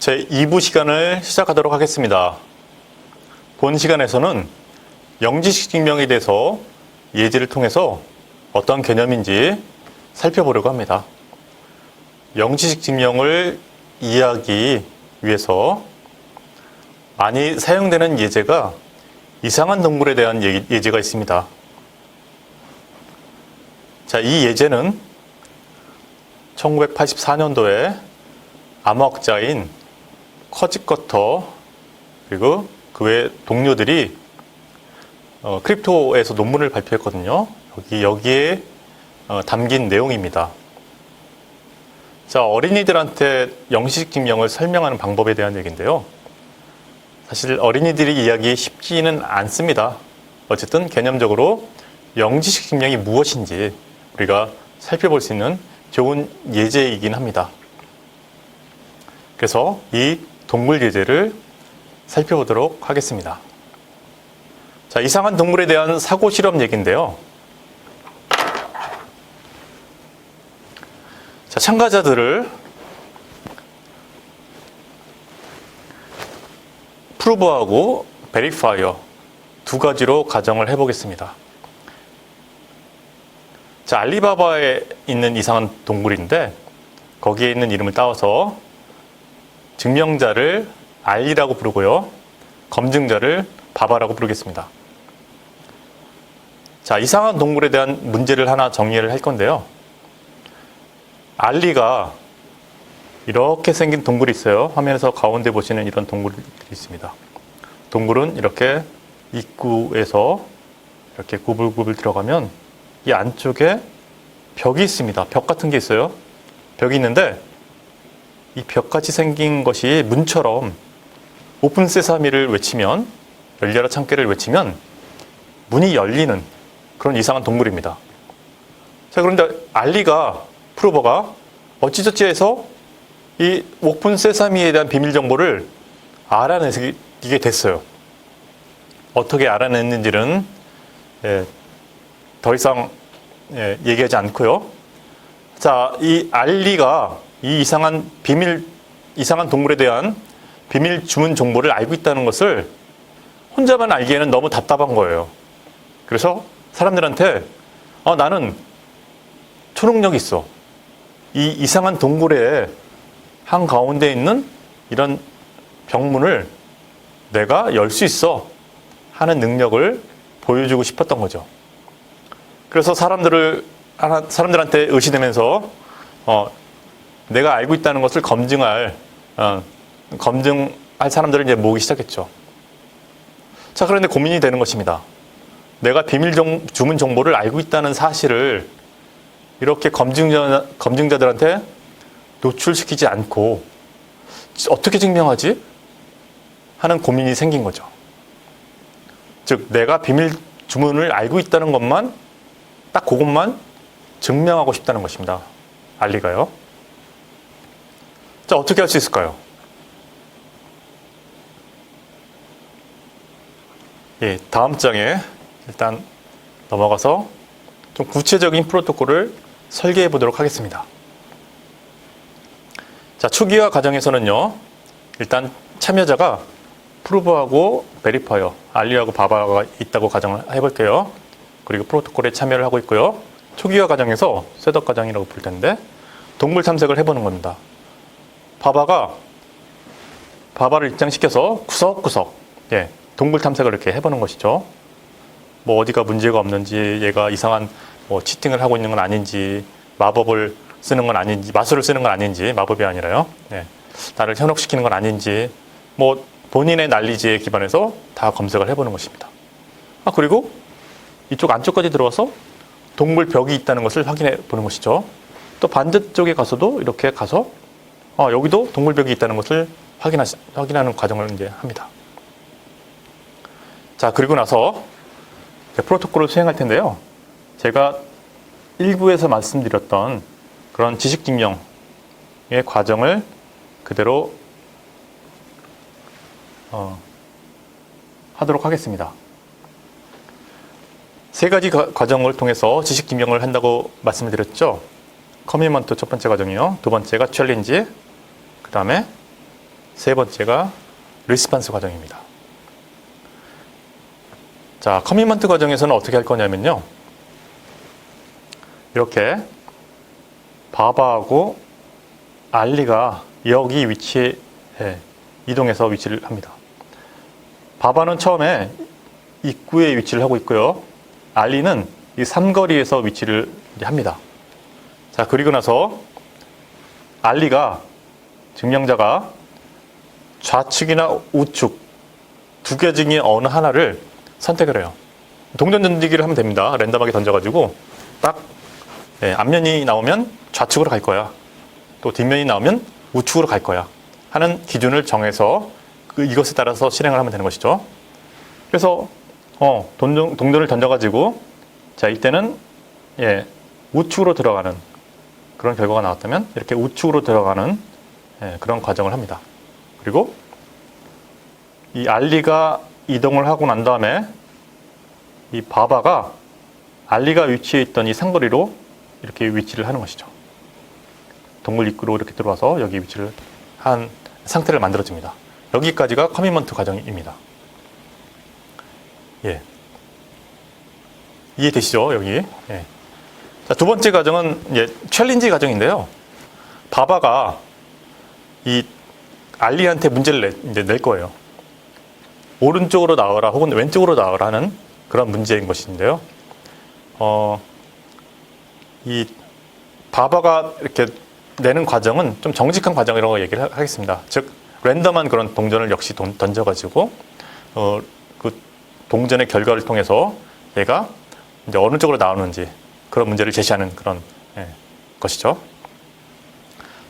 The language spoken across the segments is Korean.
제 2부 시간을 시작하도록 하겠습니다. 본 시간에서는 영지식 증명에 대해서 예제를 통해서 어떤 개념인지 살펴보려고 합니다. 영지식 증명을 이해하기 위해서 많이 사용되는 예제가 이상한 동물에 대한 예제가 있습니다. 자, 이 예제는 1984년도에 암호학자인 커지커터 그리고 그 외 동료들이 크립토에서 논문을 발표했거든요. 여기에 담긴 내용입니다. 자, 어린이들한테 영지식 증명을 설명하는 방법에 대한 얘기인데요. 사실 어린이들이 이해하기 쉽지는 않습니다. 어쨌든 개념적으로 영지식 증명이 무엇인지 우리가 살펴볼 수 있는 좋은 예제이긴 합니다. 그래서 이 동물 예제를 살펴보도록 하겠습니다. 자, 이상한 동물에 대한 사고 실험 얘기인데요. 자, 참가자들을 프루브하고 베리파이어 두 가지로 가정을 해보겠습니다. 자, 알리바바에 있는 이상한 동물인데 거기에 있는 이름을 따와서 증명자를 알리라고 부르고요. 검증자를 바바라고 부르겠습니다. 자, 이상한 동물에 대한 문제를 하나 정리를 할 건데요. 알리가 이렇게 생긴 동굴이 있어요. 화면에서 가운데 보시는 이런 동굴이 있습니다. 동굴은 이렇게 입구에서 이렇게 구불구불 들어가면 이 안쪽에 벽이 있습니다. 벽 같은 게 있어요. 벽이 있는데 이 벽같이 생긴 것이 문처럼 오픈 세사미를 외치면, 열려라 창깨를 외치면 문이 열리는 그런 이상한 동물입니다. 자, 그런데 알리가, 프로버가 어찌저찌 해서 이 오픈 세사미에 대한 비밀 정보를 알아내게 됐어요. 어떻게 알아냈는지는 더 이상 얘기하지 않고요. 자, 이 알리가 이 이상한 동물에 대한 비밀 주문 정보를 알고 있다는 것을 혼자만 알기에는 너무 답답한 거예요. 그래서 사람들한테 나는 초능력이 있어. 이 이상한 동굴의 한가운데 있는 이런 병문을 내가 열 수 있어 하는 보여주고 싶었던 거죠. 그래서 사람들한테 의시되면서 내가 알고 있다는 것을 검증할 사람들을 이제 모으기 시작했죠. 자, 그런데 고민이 되는 것입니다. 내가 비밀 주문 정보를 알고 있다는 사실을 이렇게 검증자들한테 노출시키지 않고 어떻게 증명하지? 하는 고민이 생긴 거죠. 즉, 내가 비밀 주문을 알고 있다는 것만, 딱 그것만 증명하고 싶다는 것입니다. 알리가요. 자, 어떻게 할 수 있을까요? 예, 다음 장에 일단 넘어가서 좀 구체적인 프로토콜을 설계해 보도록 하겠습니다. 자, 초기화 과정에서는요, 일단 참여자가 프루브하고 베리파이어, 알리하고 바바가 있다고 가정을 해볼게요. 그리고 프로토콜에 참여를 하고 있고요. 초기화 과정에서 셋업 과정이라고 부를 텐데 동물 탐색을 해보는 겁니다. 바바를 입장시켜서 구석구석 동굴 탐색을 이렇게 해보는 것이죠. 뭐 어디가 문제가 없는지, 얘가 이상한 치팅을 하고 있는 건 아닌지, 마법을 쓰는 건 아닌지, 마술을 쓰는 건 아닌지, 마법이 아니라요. 나를 현혹시키는 건 아닌지, 뭐 본인의 난리지에 기반해서 다 검색을 해보는 것입니다. 그리고 이쪽 안쪽까지 들어와서 동굴 벽이 있다는 것을 확인해 보는 것이죠. 또 반대쪽에 가서도 이렇게 가서 여기도 동굴 벽이 있다는 것을 확인하는 과정을 이제 합니다. 자, 그리고 나서 프로토콜을 수행할 텐데요. 제가 1부에서 말씀드렸던 그런 지식 증명의 과정을 그대로 하도록 하겠습니다. 세 가지 과정을 통해서 지식 증명을 한다고 말씀을 드렸죠. 커미먼트 첫 번째 과정이요. 두 번째가 챌린지, 그 다음에 세 번째가 리스판스 과정입니다. 자, 커미먼트 과정에서는 어떻게 할 거냐면요. 이렇게 바바하고 알리가 여기 위치에 이동해서 위치를 합니다. 바바는 처음에 입구에 위치를 하고 있고요. 알리는 이 삼거리에서 위치를 합니다. 자, 그리고 나서 알리가, 증명자가 좌측이나 우측 두 개 중에 어느 하나를 선택을 해요. 동전 던지기를 하면 됩니다. 랜덤하게 던져가지고 딱 앞면이 나오면 좌측으로 갈 거야. 또 뒷면이 나오면 우측으로 갈 거야. 하는 기준을 정해서 이것에 따라서 실행을 하면 되는 것이죠. 그래서 동전을 던져가지고 자, 이때는 우측으로 들어가는 그런 결과가 나왔다면 이렇게 우측으로 들어가는 그런 과정을 합니다. 그리고 이 알리가 이동을 하고 난 다음에 이 바바가 알리가 위치해 있던 이 상거리로 이렇게 위치를 하는 것이죠. 동굴 입구로 이렇게 들어와서 여기 위치를 한 상태를 만들어줍니다. 여기까지가 커미먼트 과정입니다. 예. 이해되시죠? 여기. 예. 자, 두 번째 과정은 챌린지 과정인데요. 바바가 이 알리한테 문제를 낼 거예요. 오른쪽으로 나와라 혹은 왼쪽으로 나와라 하는 그런 문제인 것인데요. 이 바바가 이렇게 내는 과정은 좀 정직한 과정이라고 얘기를 하겠습니다. 즉 랜덤한 그런 동전을 역시 던져가지고 그 동전의 결과를 통해서 얘가 이제 어느 쪽으로 나오는지 그런 문제를 제시하는 그런 것이죠.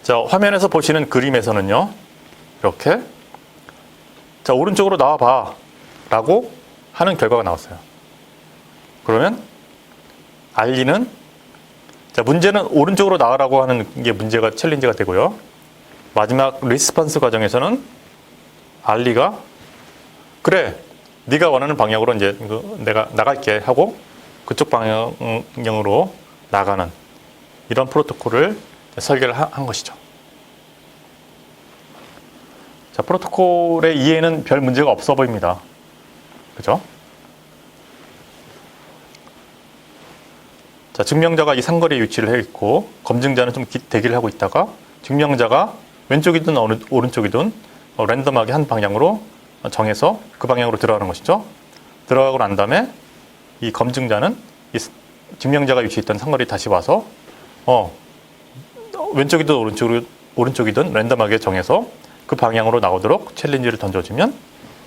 자, 화면에서 보시는 그림에서는요, 이렇게 자, 오른쪽으로 나와봐 라고 하는 결과가 나왔어요. 그러면 알리는 자, 문제는 오른쪽으로 나와라고 하는 게 문제가 챌린지가 되고요. 마지막 리스폰스 과정에서는 알리가 그래, 네가 원하는 방향으로 이제 내가 나갈게 하고 그쪽 방향으로 나가는 이런 프로토콜을 설계를 한 것이죠. 자, 프로토콜의 이해는 별 문제가 없어 보입니다. 그죠? 자, 증명자가 이 상거리에 위치를 해 있고 검증자는 좀 대기를 하고 있다가 증명자가 왼쪽이든 오른쪽이든 랜덤하게 한 방향으로 정해서 그 방향으로 들어가는 것이죠. 들어가고 난 다음에 이 검증자는 이 증명자가 위치해 있던 상거리에 다시 와서 왼쪽이든 오른쪽이든 랜덤하게 정해서 그 방향으로 나오도록 챌린지를 던져주면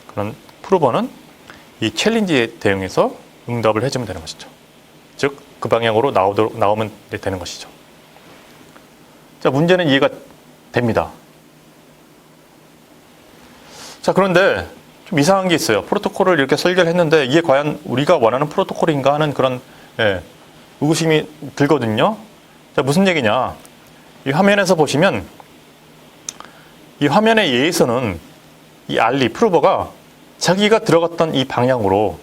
그런 프로버는 이 챌린지에 대응해서 응답을 해주면 되는 것이죠. 즉 그 방향으로 나오면 되는 것이죠. 자, 문제는 이해가 됩니다. 자, 그런데 좀 이상한 게 있어요. 프로토콜을 이렇게 설계를 했는데 이게 과연 우리가 원하는 프로토콜인가 하는 그런 의구심이 들거든요. 자, 무슨 얘기냐? 이 화면에서 보시면 이 화면의 예에서는 이 알리 프로버가 자기가 들어갔던 이 방향으로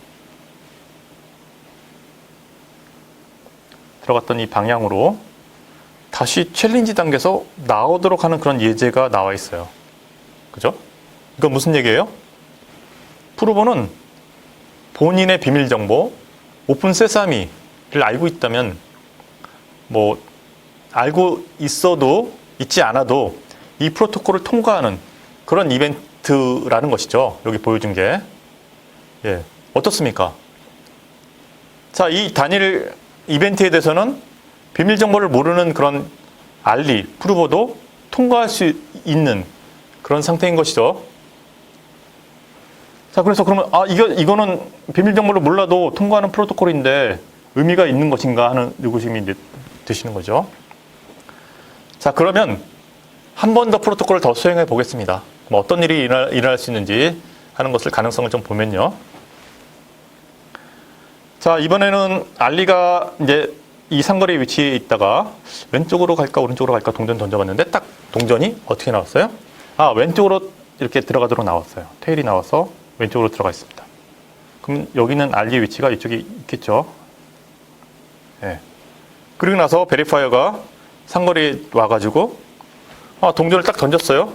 다시 챌린지 단계에서 나오도록 하는 그런 예제가 나와 있어요. 그죠? 이건 무슨 얘기예요? 프로버는 본인의 비밀 정보, 오픈 세사미를 알고 있다면 뭐 알고 있어도 있지 않아도 이 프로토콜을 통과하는 그런 이벤트라는 것이죠. 여기 보여준 게. 예. 어떻습니까? 자, 이 단일 이벤트에 대해서는 비밀 정보를 모르는 그런 알리, 프로버도 통과할 수 있는 그런 상태인 것이죠. 자, 그래서 그러면 이거는 비밀 정보를 몰라도 통과하는 프로토콜인데 의미가 있는 것인가 하는 의구심이 이제 드시는 거죠. 자, 그러면 한 번 더 프로토콜을 더 수행해 보겠습니다. 뭐 어떤 일이 일어날 수 있는지 하는 것을 가능성을 좀 보면요. 자, 이번에는 알리가 이제 이 상거리에 위치해 있다가 왼쪽으로 갈까 오른쪽으로 갈까 동전 던져봤는데 딱 동전이 어떻게 나왔어요? 왼쪽으로 이렇게 들어가도록 나왔어요. 테일이 나와서 왼쪽으로 들어가 있습니다. 그럼 여기는 알리의 위치가 이쪽에 있겠죠. 예. 그리고 나서 베리파이어가 상거리에 와가지고 동전을 딱 던졌어요.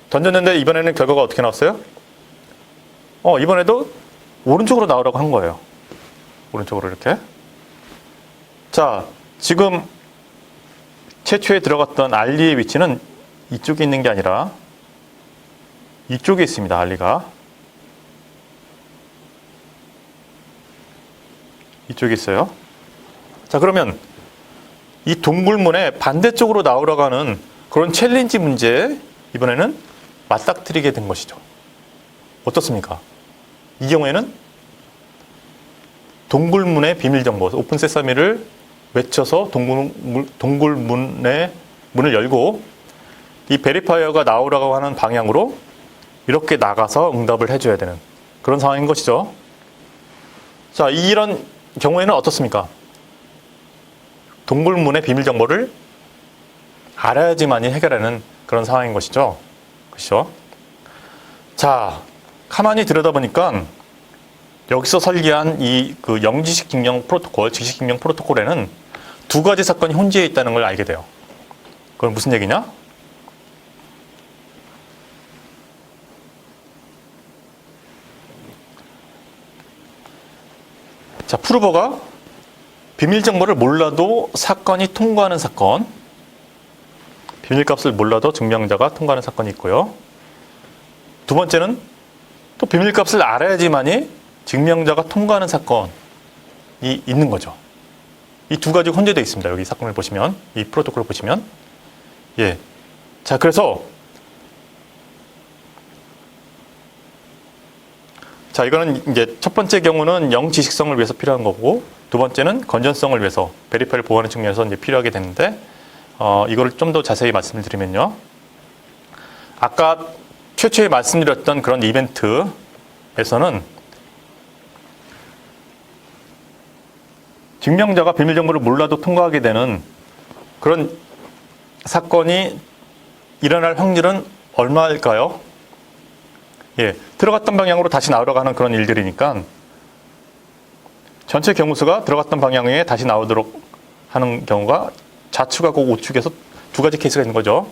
던졌는데 이번에는 결과가 어떻게 나왔어요? 이번에도 오른쪽으로 나오라고 한 거예요. 오른쪽으로 이렇게. 자, 지금 최초에 들어갔던 알리의 위치는 이쪽에 있는 게 아니라 이쪽에 있습니다. 알리가. 이쪽에 있어요. 자, 그러면 이 동굴문의 반대쪽으로 나오라고 하는 그런 챌린지 문제에 이번에는 맞닥뜨리게 된 것이죠. 어떻습니까? 이 경우에는 동굴문의 비밀 정보, 오픈 세사미를 외쳐서 동굴문의 문을 열고 이 베리파이어가 나오라고 하는 방향으로 이렇게 나가서 응답을 해줘야 되는 그런 상황인 것이죠. 자, 이런 경우에는 어떻습니까? 동굴문의 비밀 정보를 알아야지만이 해결하는 그런 상황인 것이죠. 그렇죠? 자, 가만히 들여다보니까 여기서 설계한 이 그 영지식 증명 프로토콜, 지식 증명 프로토콜에는 두 가지 사건이 혼재해 있다는 걸 알게 돼요. 그건 무슨 얘기냐? 자, 프루버가 비밀 정보를 몰라도 사건이 통과하는 사건, 비밀값을 몰라도 증명자가 통과하는 사건이 있고요. 두 번째는 또 비밀값을 알아야지만이 증명자가 통과하는 사건이 있는 거죠. 이 두 가지 혼재되어 있습니다. 여기 사건을 보시면, 이 프로토콜을 보시면. 예. 자, 그래서 자, 이거는 이제 첫 번째 경우는 영지식성을 위해서 필요한 거고, 두 번째는 건전성을 위해서 베리파이를 보호하는 측면에서 이제 필요하게 되는데, 이거를 좀 더 자세히 말씀을 드리면요. 아까 최초에 말씀드렸던 그런 이벤트에서는 증명자가 비밀 정보를 몰라도 통과하게 되는 그런 사건이 일어날 확률은 얼마일까요? 예, 들어갔던 방향으로 다시 나오려고 하는 그런 일들이니까 전체 경우수가 들어갔던 방향에 다시 나오도록 하는 경우가 좌측하고 우측에서 두 가지 케이스가 있는 거죠.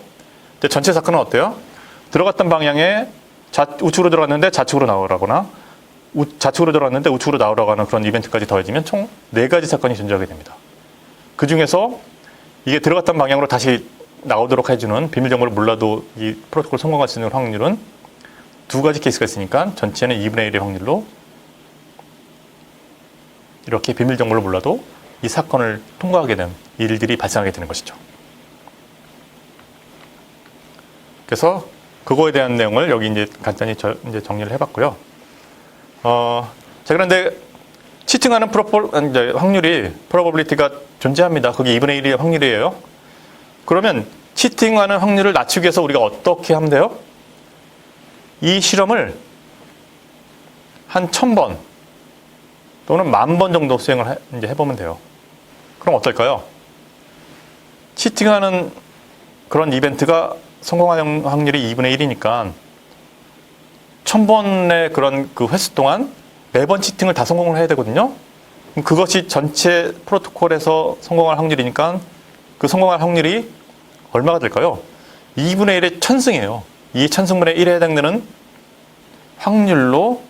근데 전체 사건은 어때요? 들어갔던 방향에 우측으로 들어갔는데 좌측으로 나오라거나 좌측으로 들어갔는데 우측으로 나오라고 하는 그런 이벤트까지 더해지면 총 4가지 사건이 존재하게 됩니다. 그 중에서 이게 들어갔던 방향으로 다시 나오도록 해주는 비밀 정보를 몰라도 이 프로토콜 성공할 수 있는 확률은 두 가지 케이스가 있으니까 전체는 2분의 1의 확률로 이렇게 비밀 정보를 몰라도 이 사건을 통과하게 된 일들이 발생하게 되는 것이죠. 그래서 그거에 대한 내용을 여기 이제 간단히 이제 정리를 해봤고요. 자, 그런데 치팅하는 확률이 프로버빌리티가 존재합니다. 그게 2분의 1의 확률이에요. 그러면 치팅하는 확률을 낮추기 위해서 우리가 어떻게 하면 돼요? 이 실험을 한 1000번 또는 10,000번 정도 수행을 이제 해보면 돼요. 그럼 어떨까요? 치팅하는 그런 이벤트가 성공하는 확률이 2분의 1이니까 1000번의 그런 그 횟수 동안 4번 치팅을 다 성공을 해야 되거든요. 그럼 그것이 전체 프로토콜에서 성공할 확률이니까 그 성공할 확률이 얼마가 될까요? 2분의 1의 천승이에요. 이 천승분의 1에 해당되는 확률로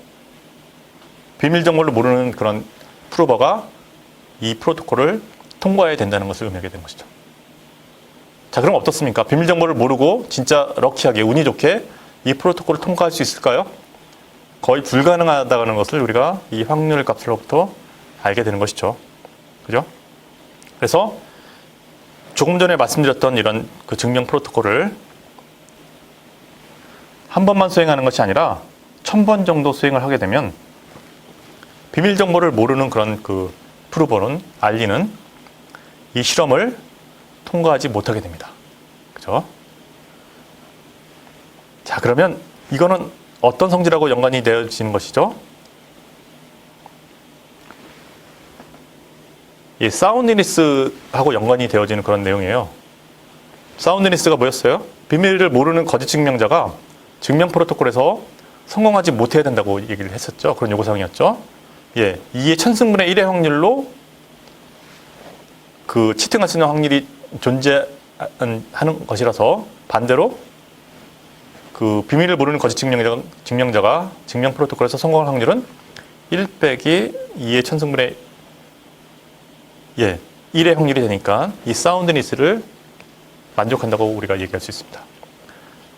비밀 정보를 모르는 그런 프로버가 이 프로토콜을 통과해야 된다는 것을 의미하게 된 것이죠. 자, 그럼 어떻습니까? 비밀 정보를 모르고 진짜 럭키하게 운이 좋게 이 프로토콜을 통과할 수 있을까요? 거의 불가능하다는 것을 우리가 이 확률 값으로부터 알게 되는 것이죠. 그죠? 그래서 조금 전에 말씀드렸던 이런 그 증명 프로토콜을 한 번만 수행하는 것이 아니라 1000번 정도 수행을 하게 되면 비밀 정보를 모르는 그런 그 프루버는 알리는 이 실험을 통과하지 못하게 됩니다. 그죠? 자, 그러면 이거는 어떤 성질하고 연관이 되어지는 것이죠? 이 사운드니스하고 연관이 되어지는 그런 내용이에요. 사운드니스가 뭐였어요? 비밀을 모르는 거짓 증명자가 증명 프로토콜에서 성공하지 못해야 된다고 얘기를 했었죠. 그런 요구사항이었죠. 예, 2의 천승분의 1의 확률로 그 치팅할 수 있는 확률이 존재하는 것이라서 반대로 그 그 비밀을 모르는 거짓 증명자가 증명 프로토콜에서 성공할 확률은 1 빼기 2의 천승분의 1의 확률이 되니까 이 사운드니스를 만족한다고 우리가 얘기할 수 있습니다.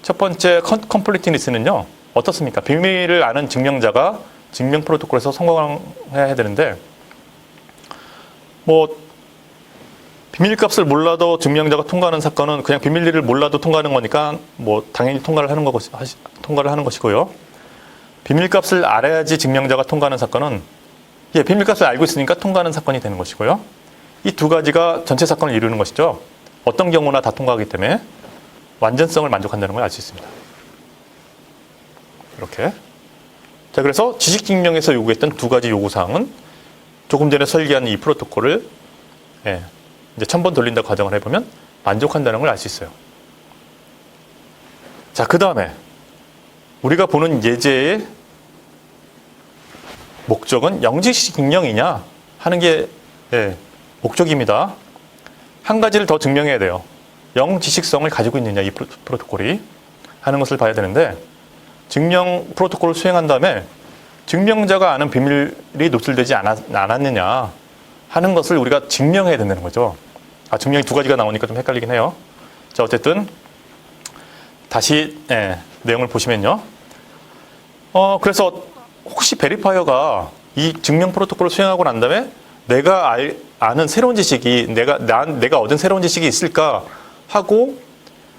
첫 번째 컴플리트니스는요. 어떻습니까? 비밀을 아는 증명자가 증명 프로토콜에서 성공해야 되는데 뭐 비밀값을 몰라도 증명자가 통과하는 사건은 그냥 비밀을 몰라도 통과하는 거니까 뭐 당연히 통과를 하는 것이고요. 비밀값을 알아야지 증명자가 통과하는 사건은 비밀값을 알고 있으니까 통과하는 사건이 되는 것이고요. 이 두 가지가 전체 사건을 이루는 것이죠. 어떤 경우나 다 통과하기 때문에 완전성을 만족한다는 걸 알 수 있습니다. 이렇게. 자, 그래서 지식증명에서 요구했던 두 가지 요구사항은 조금 전에 설계한 이 프로토콜을 이제 1000번 돌린다고 가정을 해보면 만족한다는 걸 알 수 있어요. 자, 그 다음에 우리가 보는 예제의 목적은 영지식 증명이냐 하는 게 목적입니다. 한 가지를 더 증명해야 돼요. 영지식성을 가지고 있느냐 이 프로토콜이 하는 것을 봐야 되는데 증명 프로토콜을 수행한 다음에 증명자가 아는 비밀이 노출되지 않았느냐 하는 것을 우리가 증명해야 된다는 거죠. 증명이 두 가지가 나오니까 좀 헷갈리긴 해요. 자, 어쨌든 다시 내용을 보시면요. 그래서 혹시 베리파이어가 이 증명 프로토콜을 수행하고 난 다음에 내가 아는 새로운 지식이 내가 얻은 새로운 지식이 있을까 하고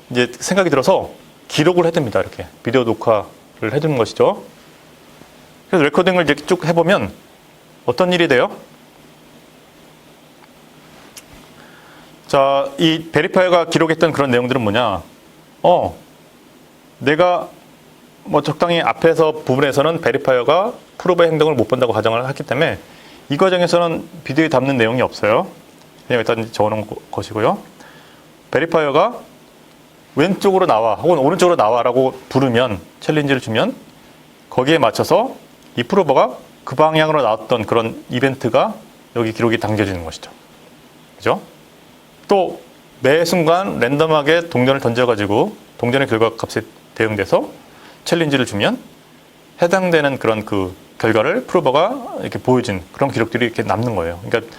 이제 생각이 들어서 기록을 해둡니다. 이렇게 비디오 녹화를 해두는 것이죠. 그래서 레코딩을 이제 쭉 해보면 어떤 일이 돼요? 자, 이 베리파이어가 기록했던 그런 내용들은 뭐냐? 내가 뭐 적당히 앞에서 부분에서는 베리파이어가 프로브의 행동을 못 본다고 가정을 했기 때문에 이 과정에서는 비디오에 담는 내용이 없어요. 그냥 일단 적어놓은 것이고요. 베리파이어가 왼쪽으로 나와 혹은 오른쪽으로 나와라고 부르면 챌린지를 주면 거기에 맞춰서 이 프로버가 그 방향으로 나왔던 그런 이벤트가 여기 기록이 당겨지는 것이죠. 그죠? 또 매 순간 랜덤하게 동전을 던져가지고 동전의 결과값에 대응돼서 챌린지를 주면 해당되는 그런 그 결과를 프로버가 이렇게 보여진 그런 기록들이 이렇게 남는 거예요. 그러니까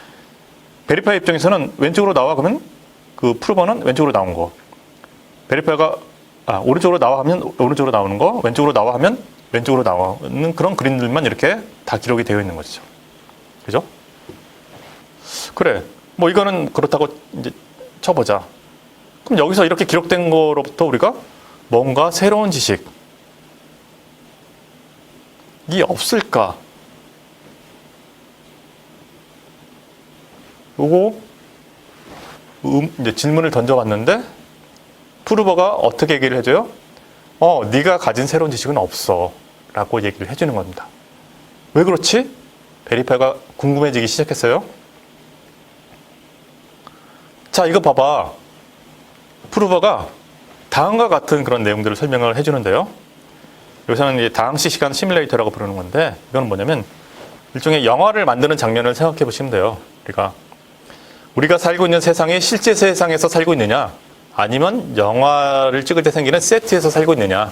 베리파이 입장에서는 왼쪽으로 나와 그러면 그 프로버는 왼쪽으로 나온 거. 베리파이가 오른쪽으로 나와 하면 오른쪽으로 나오는 거, 왼쪽으로 나와 하면 왼쪽으로 나오는 그런 그림들만 이렇게 다 기록이 되어 있는 것이죠. 그죠? 그래. 뭐 이거는 그렇다고 이제 쳐보자. 그럼 여기서 이렇게 기록된 거로부터 우리가 뭔가 새로운 지식이 없을까? 요거 이제 질문을 던져봤는데 프로버가 어떻게 얘기를 해줘요? 네가 가진 새로운 지식은 없어 라고 얘기를 해주는 겁니다. 왜 그렇지? 베리파이가 궁금해지기 시작했어요. 자, 이거 봐봐. 프로버가 다음과 같은 그런 내용들을 설명을 해주는데요. 여기서는 이제 다항식 시간 시뮬레이터라고 부르는 건데 이건 뭐냐면 일종의 영화를 만드는 장면을 생각해 보시면 돼요. 우리가 살고 있는 세상이 실제 세상에서 살고 있느냐 아니면 영화를 찍을 때 생기는 세트에서 살고 있느냐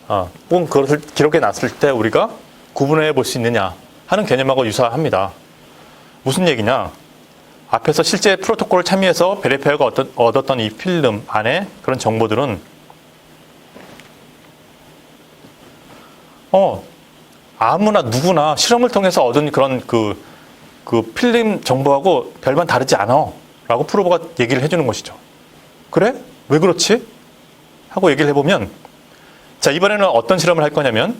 혹은 그것을 기록해 놨을 때 우리가 구분해 볼 수 있느냐 하는 개념하고 유사합니다. 무슨 얘기냐? 앞에서 실제 프로토콜을 참여해서 베리파이어가 얻었던 이 필름 안에 그런 정보들은 아무나 누구나 실험을 통해서 얻은 그런 그 필름 정보하고 별반 다르지 않아 라고 프로버가 얘기를 해주는 것이죠. 그래? 왜 그렇지? 하고 얘기를 해보면 자, 이번에는 어떤 실험을 할 거냐면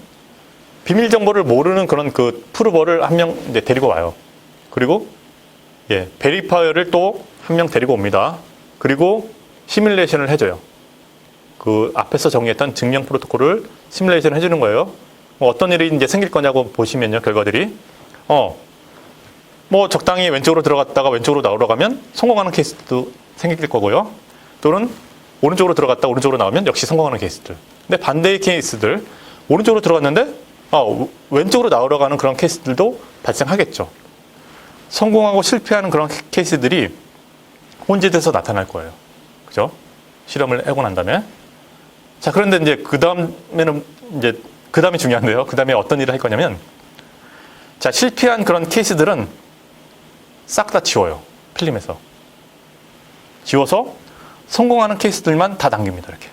비밀 정보를 모르는 그런 그 프로버를 한 명 데리고 와요. 그리고 베리파이어를 또 한 명 데리고 옵니다. 그리고 시뮬레이션을 해줘요. 그 앞에서 정의했던 증명 프로토콜을 시뮬레이션을 해주는 거예요. 어떤 일이 이제 생길 거냐고 보시면요, 결과들이. 뭐 적당히 왼쪽으로 들어갔다가 왼쪽으로 나오러 가면 성공하는 케이스도 생길 거고요. 또는 오른쪽으로 들어갔다 오른쪽으로 나오면 역시 성공하는 케이스들. 근데 반대의 케이스들, 오른쪽으로 들어갔는데 왼쪽으로 나오러 가는 그런 케이스들도 발생하겠죠. 성공하고 실패하는 그런 케이스들이 혼재돼서 나타날 거예요. 그죠? 실험을 하고 난 다음에. 자, 그런데 이제 그 다음이 중요한데요. 그 다음에 어떤 일을 할 거냐면, 자, 실패한 그런 케이스들은 싹 다 지워요. 필름에서. 지워서 성공하는 케이스들만 다 남깁니다. 이렇게.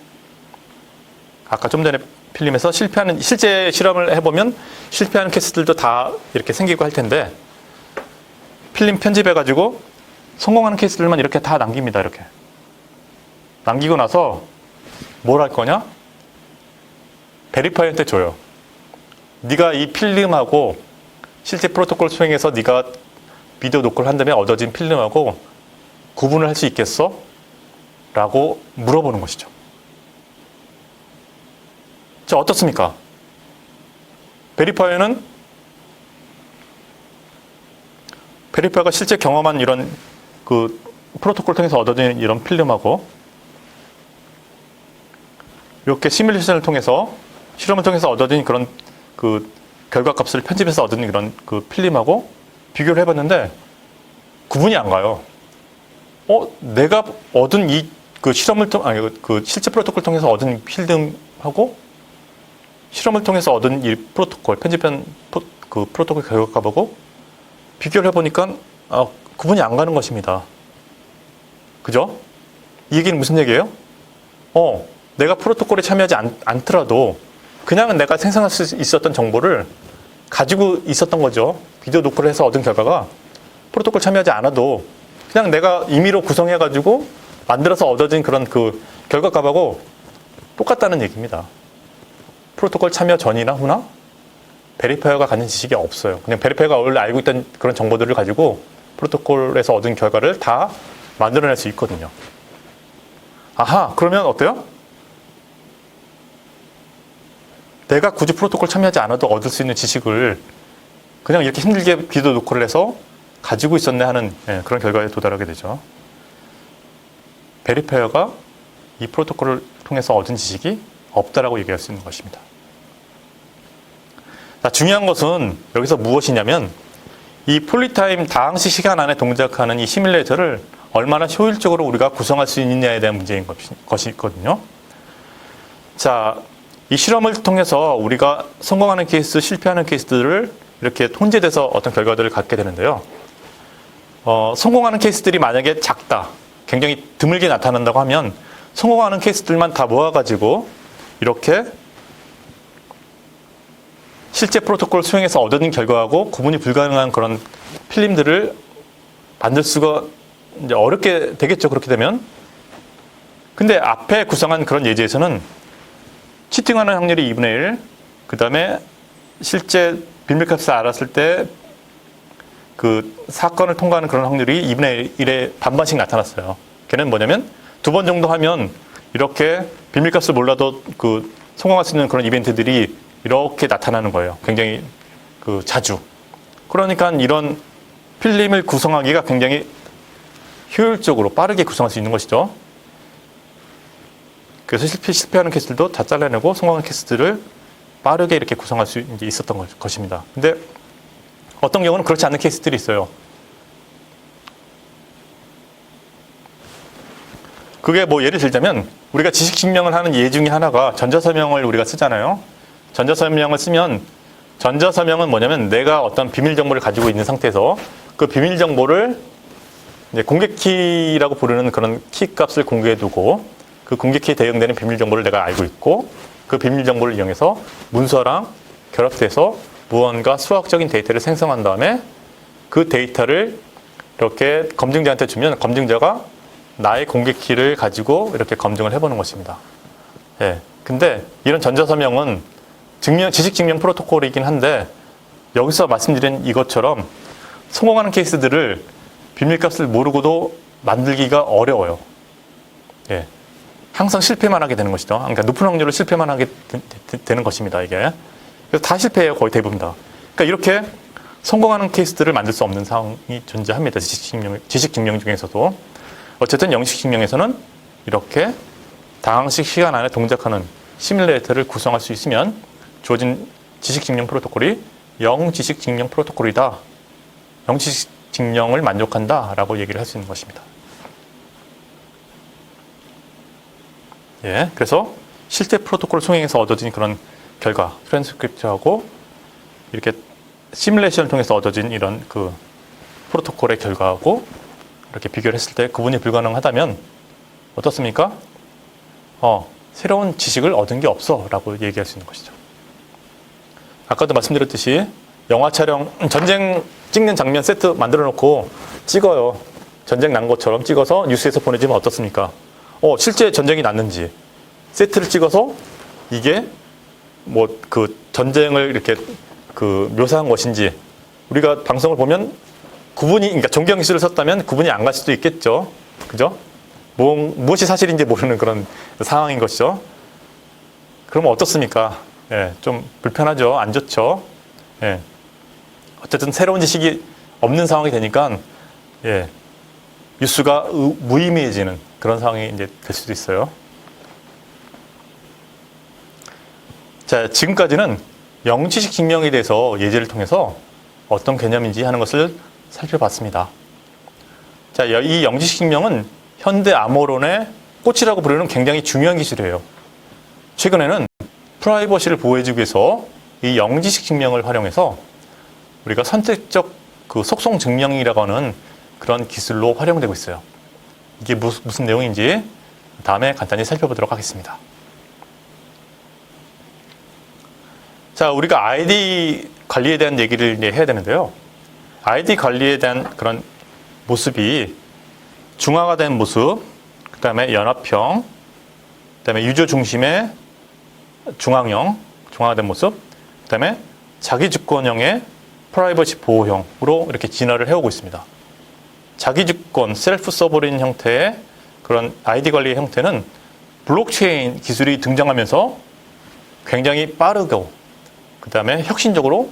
아까 좀 전에 필름에서 실제 실험을 해보면 실패하는 케이스들도 다 이렇게 생기고 할 텐데, 필름 편집해가지고 성공하는 케이스들만 이렇게 다 남깁니다. 이렇게. 남기고 나서 뭘 할 거냐? 베리파이한테 줘요. 네가 이 필름하고 실제 프로토콜 수행해서 네가 비디오 녹화를 한 다음에 얻어진 필름하고 구분을 할 수 있겠어? 라고 물어보는 것이죠. 자, 어떻습니까? 베리파이어가 실제 경험한 이런 그 프로토콜을 통해서 얻어진 이런 필름하고 이렇게 시뮬레이션을 통해서 실험을 통해서 얻어진 그런 그 결과값을 편집해서 얻은 이런 그 필름하고 비교를 해봤는데 구분이 안 가요. 내가 얻은 그 실제 프로토콜 통해서 얻은 필름하고 실험을 통해서 얻은 이 프로토콜, 편집한 그 프로토콜 결과값하고 비교를 해보니까 구분이 안 가는 것입니다. 그죠? 이 얘기는 무슨 얘기예요? 내가 프로토콜에 참여하지 않더라도 그냥 내가 생성할 수 있었던 정보를 가지고 있었던 거죠. 비디오 녹화를 해서 얻은 결과가 프로토콜 참여하지 않아도 그냥 내가 임의로 구성해가지고 만들어서 얻어진 그런 그 결과값하고 똑같다는 얘기입니다. 프로토콜 참여 전이나 후나 베리파이어가 갖는 지식이 없어요. 그냥 베리파이어가 원래 알고 있던 그런 정보들을 가지고 프로토콜에서 얻은 결과를 다 만들어낼 수 있거든요. 아하, 그러면 어때요? 내가 굳이 프로토콜 참여하지 않아도 얻을 수 있는 지식을 그냥 이렇게 힘들게 비디오 녹화를 해서 가지고 있었네 하는 그런 결과에 도달하게 되죠. 베리파이어가 이 프로토콜을 통해서 얻은 지식이 없다라고 얘기할 수 있는 것입니다. 자, 중요한 것은 여기서 무엇이냐면 이 폴리타임 다항식 시간 안에 동작하는 이 시뮬레이터를 얼마나 효율적으로 우리가 구성할 수 있느냐에 대한 문제인 것이 있거든요. 자, 이 실험을 통해서 우리가 성공하는 케이스, 실패하는 케이스들을 이렇게 혼재돼서 어떤 결과들을 갖게 되는데요. 성공하는 케이스들이 만약에 작다, 굉장히 드물게 나타난다고 하면 성공하는 케이스들만 다 모아가지고 이렇게 실제 프로토콜 수행해서 얻은 결과하고 구분이 불가능한 그런 필름들을 만들 수가 이제 어렵게 되겠죠. 그렇게 되면. 근데 앞에 구성한 그런 예제에서는 치팅하는 확률이 2분의 1, 그 다음에 실제 비밀값을 알았을 때 그 사건을 통과하는 그런 확률이 2분의 1의 반반씩 나타났어요. 걔는 뭐냐면 2번 정도 하면 이렇게 비밀값을 몰라도 그 성공할 수 있는 그런 이벤트들이 이렇게 나타나는 거예요. 굉장히 그 자주. 그러니까 이런 필름을 구성하기가 굉장히 효율적으로 빠르게 구성할 수 있는 것이죠. 그래서 실패하는 케이스들도 다 잘라내고 성공하는 케이스들을 빠르게 이렇게 구성할 수 있었던 것입니다. 근데 어떤 경우는 그렇지 않은 케이스들이 있어요. 그게 뭐 예를 들자면 우리가 지식 증명을 하는 예 중에 하나가 전자서명을 우리가 쓰잖아요. 전자서명을 쓰면 전자서명은 뭐냐면 내가 어떤 비밀 정보를 가지고 있는 상태에서 그 비밀 정보를 이제 공개키라고 부르는 그런 키 값을 공개해두고 그 공개키에 대응되는 비밀 정보를 내가 알고 있고 그 비밀 정보를 이용해서 문서랑 결합돼서 무언가 수학적인 데이터를 생성한 다음에 그 데이터를 이렇게 검증자한테 주면 검증자가 나의 공개키를 가지고 이렇게 검증을 해보는 것입니다. 근데 이런 전자서명은 지식 증명 프로토콜이긴 한데 여기서 말씀드린 이것처럼 성공하는 케이스들을 비밀값을 모르고도 만들기가 어려워요. 항상 실패만 하게 되는 것이죠. 그러니까 높은 확률로 실패만 하게 되는 것입니다. 이게. 그래서 다 실패해요. 거의 대부분 다. 그러니까 이렇게 성공하는 케이스들을 만들 수 없는 상황이 존재합니다. 지식 증명 중에서도. 어쨌든 영식 증명에서는 이렇게 다항식 시간 안에 동작하는 시뮬레이터를 구성할 수 있으면 주어진 지식 증명 프로토콜이 영지식 증명 프로토콜이다. 영지식 증명을 만족한다. 라고 얘기를 할 수 있는 것입니다. 그래서 실제 프로토콜을 통해서 얻어진 그런 결과, 트랜스크립트하고 이렇게 시뮬레이션을 통해서 얻어진 이런 그 프로토콜의 결과하고 이렇게 비교를 했을 때 구분이 불가능하다면 어떻습니까? 새로운 지식을 얻은 게 없어 라고 얘기할 수 있는 것이죠. 아까도 말씀드렸듯이 영화 촬영, 전쟁 찍는 장면 세트 만들어 놓고 찍어요. 전쟁 난 것처럼 찍어서 뉴스에서 보내주면 어떻습니까? 실제 전쟁이 났는지 세트를 찍어서 이게 뭐 그 전쟁을 이렇게 그 묘사한 것인지 우리가 방송을 보면 그러니까 정경 기술을 썼다면 구분이 안 갈 수도 있겠죠. 그죠? 무엇이 사실인지 모르는 그런 상황인 것이죠. 그러면 어떻습니까? 예, 좀 불편하죠. 안 좋죠. 예. 어쨌든 새로운 지식이 없는 상황이 되니까 예, 뉴스가 무의미해지는 그런 상황이 이제 될 수도 있어요. 자, 지금까지는 영지식 증명에 대해서 예제를 통해서 어떤 개념인지 하는 것을 살펴봤습니다. 자, 이 영지식 증명은 현대 암호론의 꽃이라고 부르는 굉장히 중요한 기술이에요. 최근에는 프라이버시를 보호해주기 위해서 이 영지식 증명을 활용해서 우리가 선택적 그 속성 증명이라고 하는 그런 기술로 활용되고 있어요. 이게 무슨 내용인지 다음에 간단히 살펴보도록 하겠습니다. 자, 우리가 아이디 관리에 대한 얘기를 이제 해야 되는데요. 아이디 관리에 대한 그런 모습이 중화가 된 모습, 그 다음에 연합형, 그 다음에 유저 중심의 중화가 된 모습, 그 다음에 자기주권형의 프라이버시 보호형으로 이렇게 진화를 해오고 있습니다. 자기주권, 셀프 서버린 형태의 그런 아이디 관리 형태는 블록체인 기술이 등장하면서 굉장히 빠르고 그 다음에 혁신적으로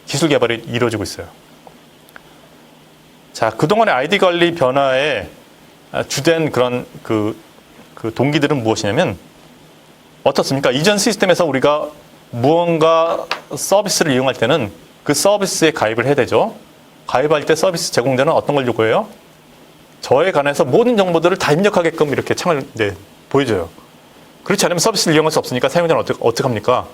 기술 개발이 이루어지고 있어요. 자, 그동안의 아이디 관리 변화에 주된 그런 그 동기들은 무엇이냐면 어떻습니까? 이전 시스템에서 우리가 무언가 서비스를 이용할 때는 그 서비스에 가입을 해야 되죠. 가입할 때 서비스 제공자는 어떤 걸 요구해요? 저에 관해서 모든 정보들을 다 입력하게끔 이렇게 창을 보여줘요. 그렇지 않으면 서비스를 이용할 수 없으니까 사용자는 어떻게 합니까?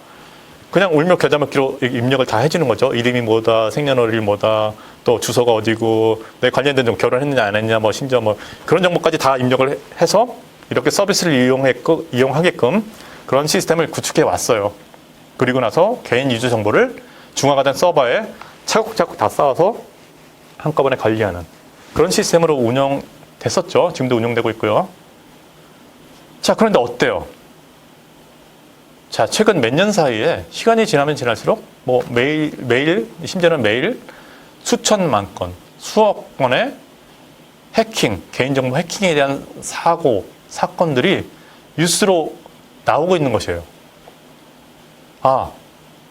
그냥 울며 겨자 먹기로 입력을 다 해주는 거죠. 이름이 뭐다, 생년월일 뭐다, 또 주소가 어디고, 내 관련된 좀 결혼했느냐 안 했느냐, 뭐 심지어 뭐 그런 정보까지 다 입력을 해서 이렇게 서비스를 이용하게끔 그런 시스템을 구축해 왔어요. 그리고 나서 개인 유저 정보를 중화가 된 서버에 차곡차곡 다 쌓아서 한꺼번에 관리하는 그런 시스템으로 운영됐었죠. 지금도 운영되고 있고요. 자, 그런데 어때요? 자, 최근 몇 년 사이에 시간이 지나면 지날수록 뭐 매일 심지어는 매일 수천만 건, 수억 건의 해킹, 개인정보 해킹에 대한 사건들이 뉴스로 나오고 있는 것이에요.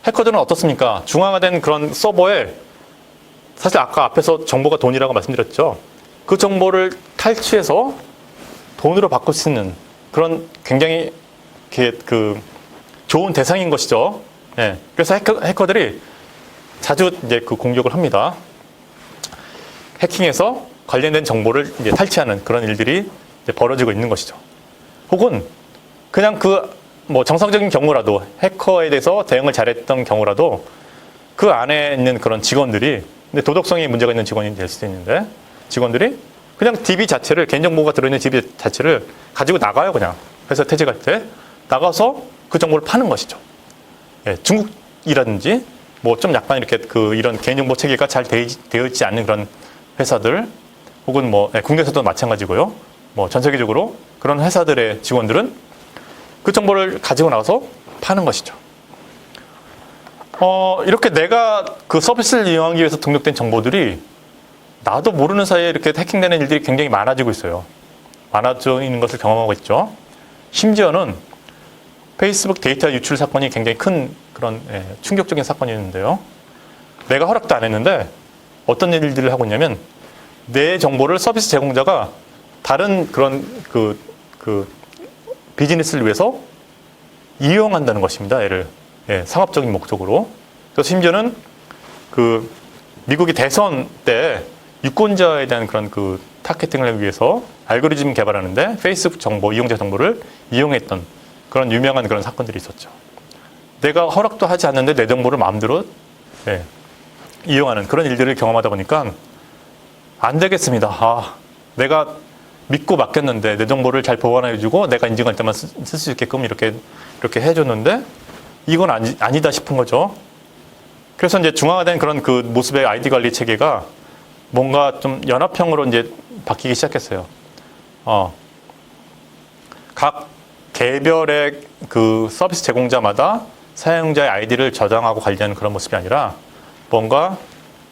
해커들은 어떻습니까? 중화가 된 그런 서버에 사실 아까 앞에서 정보가 돈이라고 말씀드렸죠. 그 정보를 탈취해서 돈으로 바꿀 수 있는 그런 굉장히 좋은 대상인 것이죠. 예. 그래서 해커들이 자주 이제 그 공격을 합니다. 해킹해서 관련된 정보를 이제 탈취하는 그런 일들이 이제 벌어지고 있는 것이죠. 혹은 그냥 뭐 정상적인 경우라도 해커에 대해서 대응을 잘했던 경우라도 그 안에 있는 그런 직원들이 근데 도덕성에 문제가 있는 직원이 될 수도 있는데 직원들이 그냥 DB 자체를 개인정보가 들어있는 DB 자체를 가지고 나가요. 그냥 회사 퇴직할 때 나가서 그 정보를 파는 것이죠. 예, 중국이라든지 뭐 좀 약간 이렇게 이런 개인정보 체계가 잘 되어 있지 않는 그런 회사들 혹은 뭐 국내에서도 마찬가지고요. 뭐 전 세계적으로 그런 회사들의 직원들은 그 정보를 가지고 나가서 파는 것이죠. 이렇게 내가 그 서비스를 이용하기 위해서 등록된 정보들이 나도 모르는 사이에 이렇게 해킹되는 일들이 굉장히 많아지고 있어요. 많아지는 것을 경험하고 있죠. 심지어는 페이스북 데이터 유출 사건이 굉장히 큰 그런 충격적인 사건이었는데요. 내가 허락도 안 했는데 어떤 일들을 하고 있냐면 내 정보를 서비스 제공자가 다른 그런 비즈니스를 위해서 이용한다는 것입니다. 얘를 상업적인 목적으로. 그래서 심지어는 미국의 대선 때 유권자에 대한 그런 타겟팅을 위해서 알고리즘 개발하는데 페이스북 정보, 이용자 정보를 이용했던 그런 유명한 그런 사건들이 있었죠. 내가 허락도 하지 않는데 내 정보를 마음대로 이용하는 그런 일들을 경험하다 보니까 안 되겠습니다. 내가 믿고 맡겼는데 내 정보를 잘 보관해주고 내가 인증할 때만 쓸 수 있게끔 이렇게 해줬는데 이건 아니다 싶은 거죠. 그래서 이제 중화화된 그런 그 모습의 아이디 관리 체계가 뭔가 좀 연합형으로 이제 바뀌기 시작했어요. 각 개별의 그 서비스 제공자마다 사용자의 아이디를 저장하고 관리하는 그런 모습이 아니라 뭔가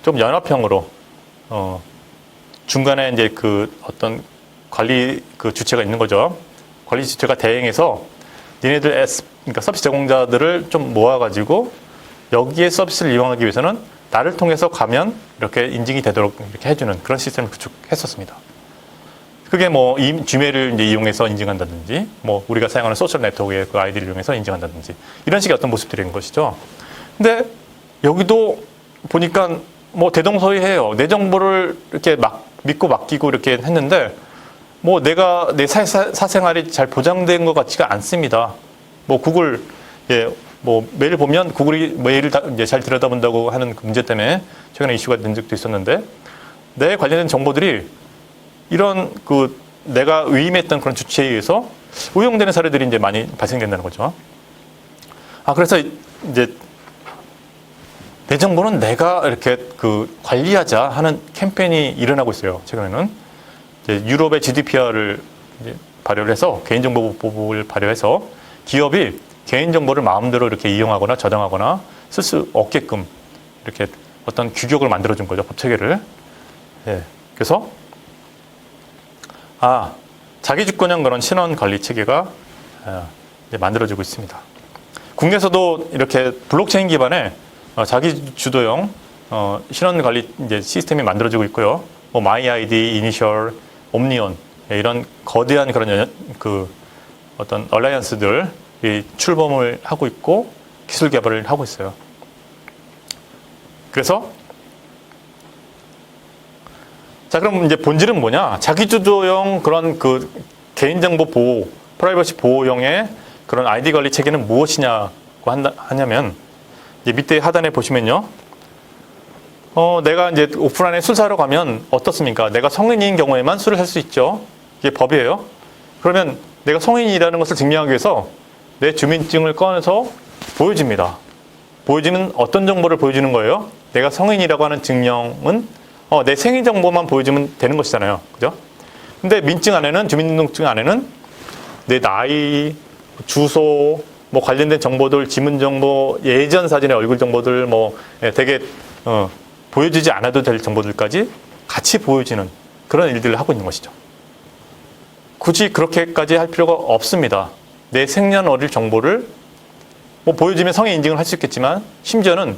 좀 연합형으로 중간에 이제 그 어떤 관리 그 주체가 있는 거죠. 관리 주체가 대행해서 니네들 그러니까 서비스 제공자들을 좀 모아가지고 여기에 서비스를 이용하기 위해서는 나를 통해서 가면 이렇게 인증이 되도록 이렇게 해주는 그런 시스템을 구축했었습니다. 그게 뭐 지메일을 이제 이용해서 인증한다든지, 뭐 우리가 사용하는 소셜 네트워크의 그 아이디를 이용해서 인증한다든지 이런 식의 어떤 모습들인 것이죠. 근데 여기도 보니까 뭐 대동소이해요. 내 정보를 이렇게 막 믿고 맡기고 이렇게 했는데 뭐 내가 내 사생활이 잘 보장된 것 같지가 않습니다. 뭐 구글 뭐 메일 보면 구글이 메일을 이제 잘 들여다본다고 하는 그 문제 때문에 최근에 이슈가 된 적도 있었는데 내 관련된 정보들이 이런 그 내가 위임했던 그런 주체에 의해서 오용되는 사례들이 이제 많이 발생된다는 거죠. 그래서 이제 내 정보는 내가 이렇게 그 관리하자 하는 캠페인이 일어나고 있어요. 최근에는 이제 유럽의 GDPR을 이제 발효를 해서 개인정보보호법을 발효해서 기업이 개인정보를 마음대로 이렇게 이용하거나 저장하거나 쓸 수 없게끔 이렇게 어떤 규격을 만들어준 거죠. 법 체계를. 그래서 자기주권형 그런 신원 관리 체계가 이제 만들어지고 있습니다. 국내에서도 이렇게 블록체인 기반의 자기주도형 신원 관리 이제 시스템이 만들어지고 있고요. 뭐 마이아이디, 이니셜, 옴니온 이런 거대한 그런 그 어떤 얼라이언스들이 출범을 하고 있고 기술 개발을 하고 있어요. 그래서 자, 그럼 이제 본질은 뭐냐? 자기주도형 그런 그 개인정보 보호, 프라이버시 보호형의 그런 아이디 관리 체계는 무엇이냐고 하냐면, 이제 밑에 하단에 보시면요. 내가 이제 오프라인에 술 사러 가면 어떻습니까? 내가 성인인 경우에만 술을 살 수 있죠. 이게 법이에요. 그러면 내가 성인이라는 것을 증명하기 위해서 내 주민증을 꺼내서 보여줍니다. 보여주면 어떤 정보를 보여주는 거예요? 내가 성인이라고 하는 증명은 내 생일 정보만 보여주면 되는 것이잖아요. 그죠? 근데 민증 안에는, 주민등록증 안에는 내 나이, 주소, 뭐 관련된 정보들, 지문 정보, 예전 사진의 얼굴 정보들, 뭐 되게 보여주지 않아도 될 정보들까지 같이 보여지는 그런 일들을 하고 있는 것이죠. 굳이 그렇게까지 할 필요가 없습니다. 내 생년월일 정보를 뭐 보여주면 성인 인증을 할 수 있겠지만 심지어는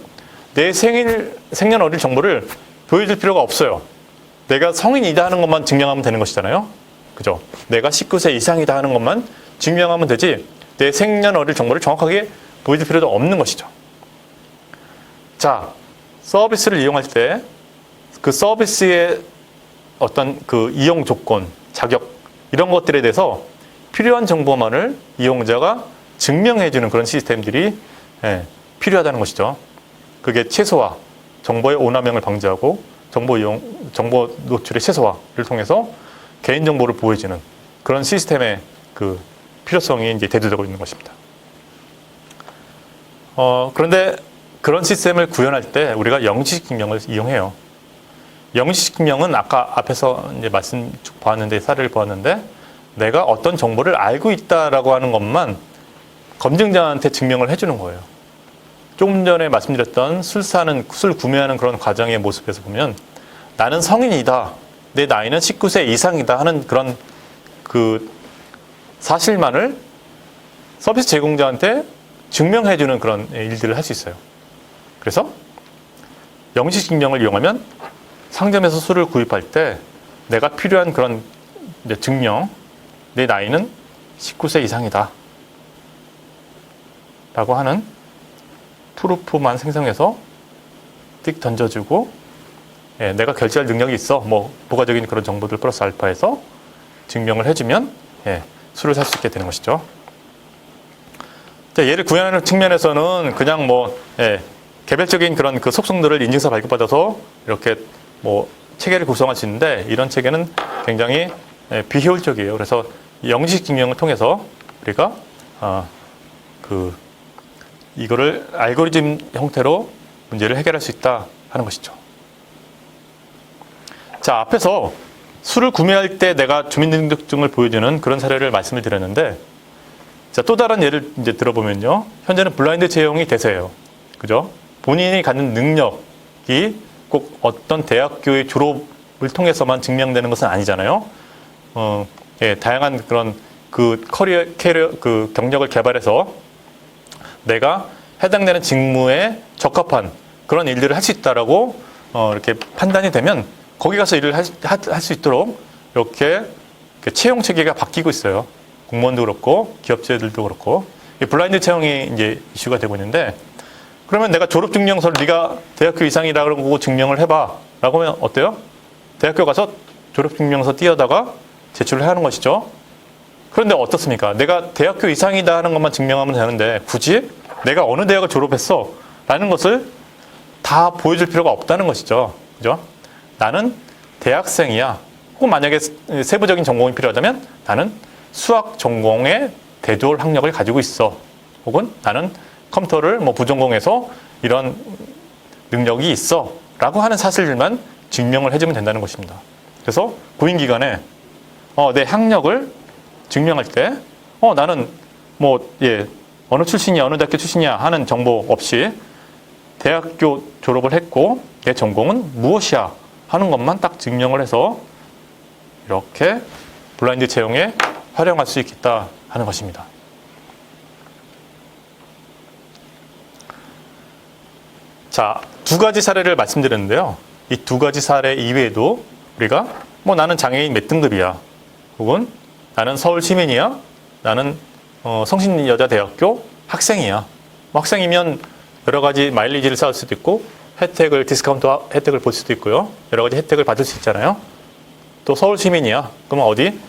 내 생년월일 정보를 보여줄 필요가 없어요. 내가 성인이다 하는 것만 증명하면 되는 것이잖아요. 그죠? 내가 19세 이상이다 하는 것만 증명하면 되지 내 생년월일 정보를 정확하게 보여줄 필요도 없는 것이죠. 자, 서비스를 이용할 때 그 서비스의 어떤 그 이용 조건, 자격 이런 것들에 대해서 필요한 정보만을 이용자가 증명해주는 그런 시스템들이 필요하다는 것이죠. 그게 최소화, 정보의 오남용을 방지하고 정보 노출의 최소화를 통해서 개인정보를 보여주는 그런 시스템의 그 필요성이 이제 대두되고 있는 것입니다. 그런데 그런 시스템을 구현할 때 우리가 영시식 증명을 이용해요. 영시식 증명은 아까 앞에서 이제 말씀 쭉 보았는데, 사례를 보았는데, 내가 어떤 정보를 알고 있다라고 하는 것만 검증자한테 증명을 해주는 거예요. 조금 전에 말씀드렸던 술 구매하는 그런 과정의 모습에서 보면 나는 성인이다, 내 나이는 19세 이상이다 하는 그런 그 사실만을 서비스 제공자한테 증명해주는 그런 일들을 할 수 있어요. 그래서 영시식 증명을 이용하면 상점에서 술을 구입할 때 내가 필요한 그런 증명, 내 나이는 19세 이상이다 라고 하는 프루프만 생성해서 띡 던져주고, 내가 결제할 능력이 있어, 뭐 부가적인 그런 정보들 플러스 알파해서 증명을 해주면 술을 살 수 있게 되는 것이죠. 자, 얘를 구현하는 측면에서는 그냥 뭐 개별적인 그런 그 속성들을 인증서 발급받아서 이렇게 뭐 체계를 구성할 수 있는데 이런 체계는 굉장히 비효율적이에요. 그래서 영식 증명을 통해서 우리가 이거를 알고리즘 형태로 문제를 해결할 수 있다 하는 것이죠. 자, 앞에서 술을 구매할 때 내가 주민등록증을 보여주는 그런 사례를 말씀을 드렸는데, 자, 또 다른 예를 이제 들어보면요. 현재는 블라인드 채용이 대세예요. 그죠? 본인이 갖는 능력이 꼭 어떤 대학교의 졸업을 통해서만 증명되는 것은 아니잖아요. 다양한 그런 그 캐리어 그 경력을 개발해서 내가 해당되는 직무에 적합한 그런 일들을 할 수 있다라고 이렇게 판단이 되면 거기 가서 일을 할 수 있도록 이렇게 채용 체계가 바뀌고 있어요. 공무원도 그렇고 기업체들도 그렇고 블라인드 채용이 이제 이슈가 되고 있는데, 그러면 내가 졸업 증명서를 네가 대학교 이상이라고 증명을 해봐라고 하면 어때요? 대학교 가서 졸업 증명서 띄어다가 제출을 하는 것이죠. 그런데 어떻습니까? 내가 대학교 이상이다 하는 것만 증명하면 되는데 굳이 내가 어느 대학을 졸업했어 라는 것을 다 보여줄 필요가 없다는 것이죠. 그죠? 나는 대학생이야. 혹은 만약에 세부적인 전공이 필요하다면 나는 수학 전공의 대졸 학력을 가지고 있어. 혹은 나는 컴퓨터를 뭐 부전공해서 이런 능력이 있어 라고 하는 사실들만 증명을 해주면 된다는 것입니다. 그래서 구인기관에 내 학력을 증명할 때 나는 뭐 어느 출신이야 어느 대학교 출신이야 하는 정보 없이 대학교 졸업을 했고 내 전공은 무엇이야 하는 것만 딱 증명을 해서 이렇게 블라인드 채용에 활용할 수 있겠다 하는 것입니다. 자, 두 가지 사례를 말씀드렸는데요. 이 두 가지 사례 이외에도 우리가 뭐 나는 장애인 몇 등급이야, 혹은 나는 서울 시민이야, 나는 성신여자대학교 학생이야. 뭐 학생이면 여러 가지 마일리지를 쌓을 수도 있고 디스카운트 혜택을 볼 수도 있고요. 여러 가지 혜택을 받을 수 있잖아요. 또 서울 시민이야. 그러면 어디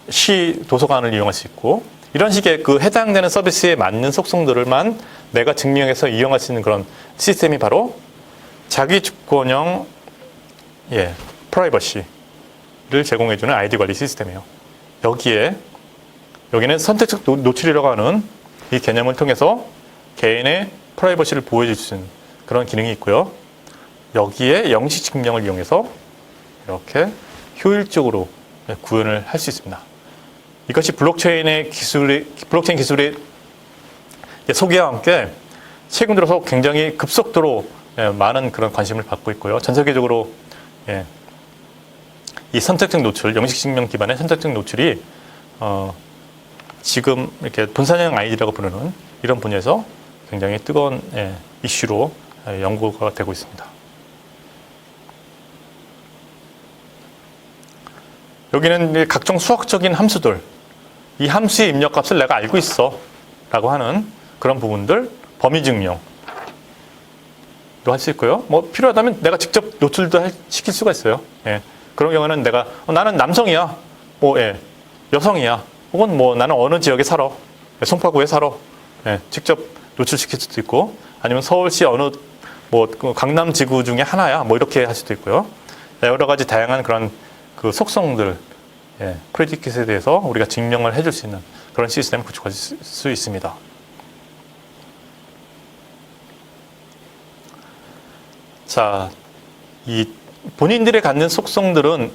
시 도서관을 이용할 수 있고, 이런 식의 그 해당되는 서비스에 맞는 속성들만 내가 증명해서 이용할 수 있는 그런 시스템이 바로 자기 주권형 프라이버시를 제공해주는 아이디 관리 시스템이에요. 여기는 선택적 노출이라고 하는 이 개념을 통해서 개인의 프라이버시를 보여줄 수 있는 그런 기능이 있고요. 여기에 영시 증명을 이용해서 이렇게 효율적으로 구현을 할 수 있습니다. 이것이 블록체인 기술의 소개와 함께 최근 들어서 굉장히 급속도로 많은 그런 관심을 받고 있고요. 전 세계적으로 이 선택적 노출, 영식 증명 기반의 선택적 노출이 지금 이렇게 분산형 아이디라고 부르는 이런 분야에서 굉장히 뜨거운 이슈로 연구가 되고 있습니다. 여기는 각종 수학적인 함수들, 이 함수의 입력값을 내가 알고 있어 라고 하는 그런 부분들, 범위 증명도 할 수 있고요. 뭐 필요하다면 내가 직접 노출도 시킬 수가 있어요. 그런 경우는 내가 나는 남성이야, 여성이야, 혹은 나는 어느 지역에 살아, 송파구에 살아, 직접 노출시킬 수도 있고, 아니면 서울시 어느 강남 지구 중에 하나야, 이렇게 할 수도 있고요. 여러 가지 다양한 그런 그 속성들, 프리디킷에 대해서 우리가 증명을 해줄 수 있는 그런 시스템을 구축할 수 있습니다. 자, 이 본인들이 갖는 속성들은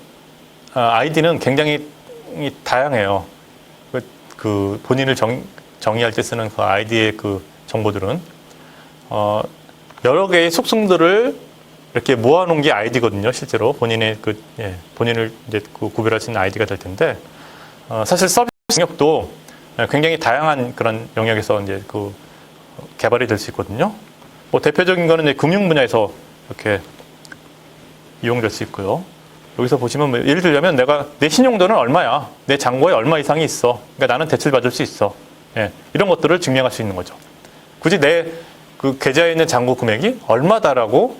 아이디는 굉장히 다양해요. 그 본인을 정의할 때 쓰는 그 아이디의 그 정보들은 여러 개의 속성들을 이렇게 모아놓은 게 아이디거든요. 실제로 본인의 본인을 이제 구별할 수 있는 아이디가 될 텐데, 사실 서비스 영역도 굉장히 다양한 그런 영역에서 이제 개발이 될 수 있거든요. 대표적인 거는 이제 금융 분야에서 이렇게 이용될 수 있고요. 여기서 보시면 예를 들자면 내 신용도는 얼마야, 내 잔고에 얼마 이상이 있어, 그러니까 나는 대출 받을 수 있어, 이런 것들을 증명할 수 있는 거죠. 굳이 내 그 계좌에 있는 잔고 금액이 얼마다라고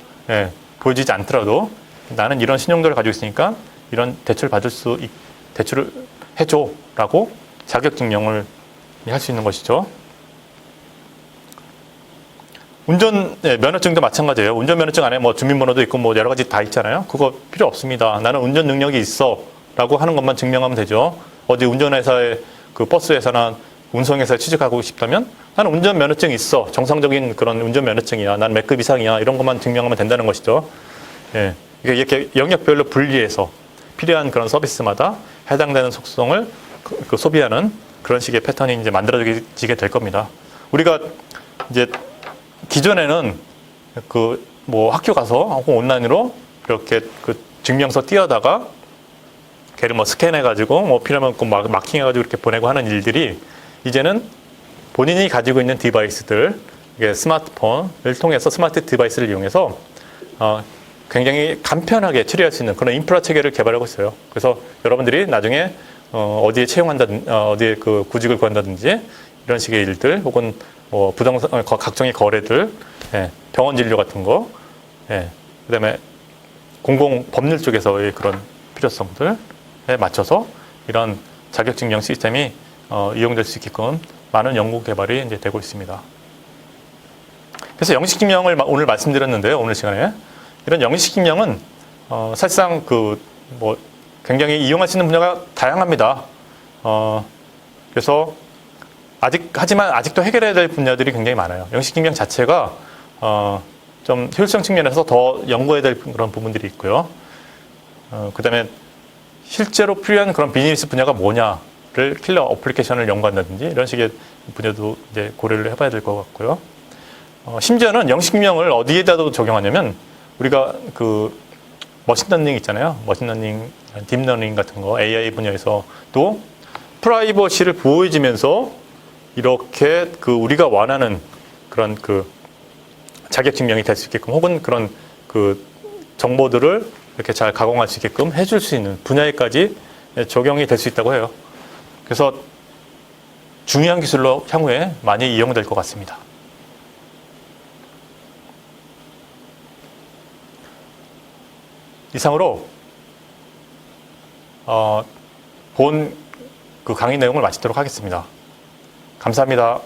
보여지지 않더라도 나는 이런 신용도를 가지고 있으니까 이런 대출을 해줘라고 자격 증명을 할 수 있는 것이죠. 운전 면허증도 마찬가지예요. 운전면허증 안에 뭐 주민번호도 있고 뭐 여러 가지 다 있잖아요. 그거 필요 없습니다. 나는 운전 능력이 있어라고 하는 것만 증명하면 되죠. 어디 운전회사에 그 버스회사나 운송회사에 취직하고 싶다면 나는 운전면허증이 있어. 정상적인 그런 운전면허증이야. 난 몇 급 이상이야. 이런 것만 증명하면 된다는 것이죠. 예. 이렇게 영역별로 분리해서 필요한 그런 서비스마다 해당되는 속성을 소비하는 그런 식의 패턴이 이제 만들어지게 될 겁니다. 우리가 이제 기존에는 그 뭐 학교 가서 혹은 온라인으로 이렇게 그 증명서 띄어다가 걔를 뭐 스캔해가지고 뭐 필요하면 그 마킹해가지고 이렇게 보내고 하는 일들이 이제는 본인이 가지고 있는 디바이스들, 이게 스마트폰을 통해서 스마트 디바이스를 이용해서 굉장히 간편하게 처리할 수 있는 그런 인프라 체계를 개발하고 있어요. 그래서 여러분들이 나중에 어디에 채용한다든지, 어디에 그 구직을 구한다든지 이런 식의 일들, 혹은 뭐 부동산 각종의 거래들, 예, 병원 진료 같은 거, 예, 그다음에 공공 법률 쪽에서의 그런 필요성들에 맞춰서 이런 자격증명 시스템이 이용될 수 있게끔 많은 연구 개발이 이제 되고 있습니다. 그래서 영식 증명을 오늘 말씀드렸는데요, 오늘 시간에 이런 영식 증명은 사실상 그 뭐 굉장히 이용할 수 있는 분야가 다양합니다. 그래서 하지만 아직도 해결해야 될 분야들이 굉장히 많아요. 영식 증명 자체가 좀 효율성 측면에서 더 연구해야 될 그런 부분들이 있고요. 그다음에 실제로 필요한 그런 비즈니스 분야가 뭐냐를 킬러 어플리케이션을 연구한다든지 이런 식의 분야도 이제 고려를 해봐야 될 것 같고요. 심지어는 영식 증명을 어디에다도 적용하냐면 우리가 그 머신러닝 있잖아요. 머신러닝, 딥러닝 같은 거 AI 분야에서도 프라이버시를 보호해주면서 이렇게 그 우리가 원하는 그런 그 자격 증명이 될 수 있게끔 혹은 그런 그 정보들을 이렇게 잘 가공할 수 있게끔 해줄 수 있는 분야에까지 적용이 될 수 있다고 해요. 그래서 중요한 기술로 향후에 많이 이용될 것 같습니다. 이상으로 본 그 강의 내용을 마치도록 하겠습니다. 감사합니다.